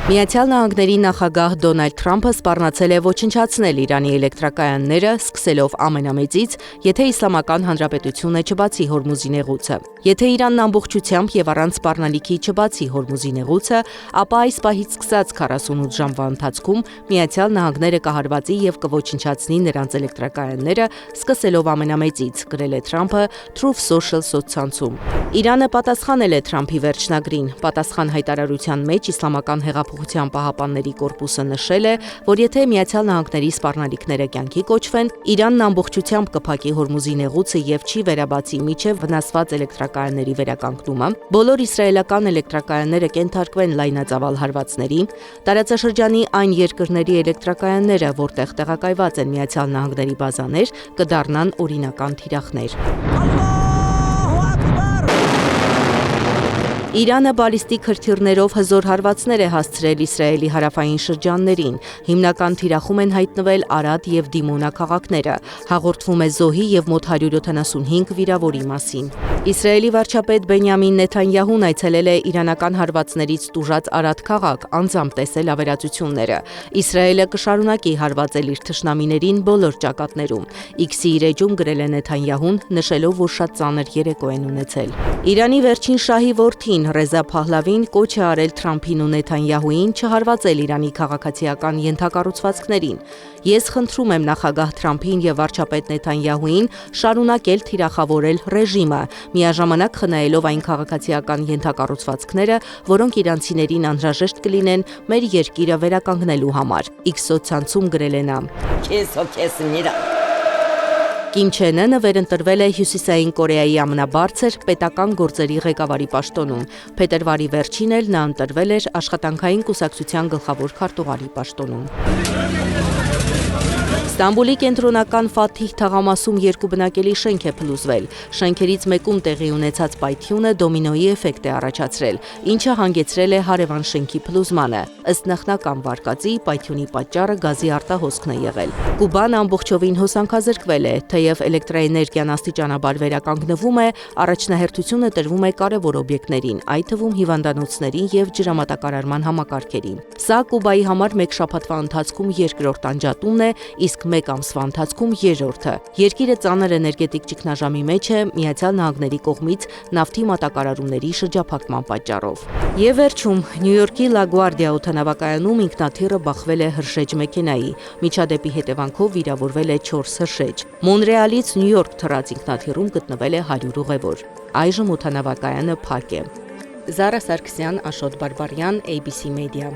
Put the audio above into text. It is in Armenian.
Միացյալ Նահանգների նախագահ Դոնալդ Թրամփը սպառնացել է ոչնչացնել Իրանի էլեկտրակայանները, սկսելով ամենամեծից, եթե Իսլամական Հանրապետությունը չբացի Հորմուզի նեղուցը։ Եթե Իրանն ամբողջությամբ եւ առանց սպառնալիքի չբացի Հորմուզի նեղուցը, ապա այս պահից սկսած 48 ժամվա ընթացքում Միացյալ Նահանգները կհարվածի եւ կոչնչացնի նրանց էլեկտրակայանները, սկսելով ամենամեծից, գրել է Թրամփը Truth Social սոցցանցում։ Իրանը պատասխանել է Թրամփի վերջնագրին։ Պատասխան հայտարարության մեջ Իսլամական հեղափոխության պահապանների կորպուսը նշել է, որ եթե Միացյալ Նահանգների սպառնալիքները կյանքի կոչվեն, Իրանն ամբողջությամբ կփակի Հորմուզի նեղուցը եւ չի վերաբացի մինչեւ վնասված էլեկտրակայանների վերականգնումը, բոլոր իսրայելական էլեկտրակայանները կենթարկվեն լայնածավալ հարվածների, տարածաշրջանի այն երկրների էլեկտրակայանները, որտեղ տեղակայված են Միացյալ Նահանգների բազաներ, կդառնան օրինական թիրախներ։ Իրանը բալիստիկ հրթիռներով հզոր հարվածներ է հասցրել Իսրայելի հարավային շրջաններին, հիմնական թիրախում են հայտնվել Արադ եւ Դիմոնա քաղաքները, հաղորդվում է զոհի եւ մոտ 175 վիրավորի մասին։ Իսրայելի վարչապետ Բենյամին Նեթանյահուն այցելել է իրանական հարվածներից տուժած Արադ քաղաք, անձամբ տեսել ավերածությունները։ Իսրայելը կշարունակի հարվածել իր թշնամիներին բոլոր ճակատներում։ X-ի իր էջում գրել է Նեթանյահուն, նշելով, որ շատ ծանր երեկո են ունեցել։ Իրանի վերջին շահի որդին Ռեզա Փահլավին կոչ է արել Թրամփին ու Նեթանյահուին չհարվածել Իրանի քաղաքացիական ենթակառուցվածքներին։ Ես խնդրում եմ նախագահ Թրամփին եւ վարչապետ Նեթանյահուին շարունակել թիրախավորել ռեժիմը, միաժամանակ խնայելով այն քաղաքացիական ենթակառուցվածքները, որոնք իրանցիներին անհրաժեշտ կլինեն մեր երկիրը վերականգնելու համար։ X սոցցանցում գրել է նա. Կիմ Չեն Ընը վերընտրվել է Հյուսիսային Կորեայի ամենաբարձր պետական գործերի ղեկավարի պաշտոնում։ Փետրվարի վերջին էլ նա ընտրվել էր աշխատանքային կուսակցության գլխավոր քարտուղարի պաշտոնում։ Ստամբուլի կենտրոնական Ֆաթիհ թաղամասում 2 բնակելի շենք է փլուզվել։ Շենքերից մեկում տեղի ունեցած պայթյունը դոմինոյի էֆեկտ է առաջացրել, ինչը հանգեցրել է հարևան շենքի փլուզմանը։ Ըստ նախնական վարկածի, պայթյունի պատճառը գազի արտահոսքն է եղել։ Կուբան ամբողջովին հոսանքազրկվել է, թեև էլեկտրաէներգիան աստիճանաբար վերականգնվում է, առաջնահերթությունը տրվում է կարևոր օբյեկտներին, այդ թվում հիվանդանոցներին եւ ջրամատակարարման համակարգերին։ Սա Կուբայի համար մեկ շաբաթվա ընթացքում երկրորդ անջատումն է, իսկ մեկ ամսվա ընթացքում երրորդը։ Երկիրը ծանր էներգետիկ ճգնաժամի մեջ է Միացյալ Նահանգների կողմից նավթի մատակարարումների շրջափակման պատճառով։ Եվ վերջում, Նյու Յորքի Լագուարդիա օդանավակայանում ինքնաթիռը բախվել է հրշեջ մեքենայի։ Միջադեպի հետևանքով վիրավորվել է 4 հրշեջ։ Մոնրեալից Նյու Յորք թռած ինքնաթիռում գտնվել է 100 ուղևոր։ Այժմ օդանավակայանը փակ է։ Զարա Սարգսյան, Աշոտ Բարբարյան, ABC Media։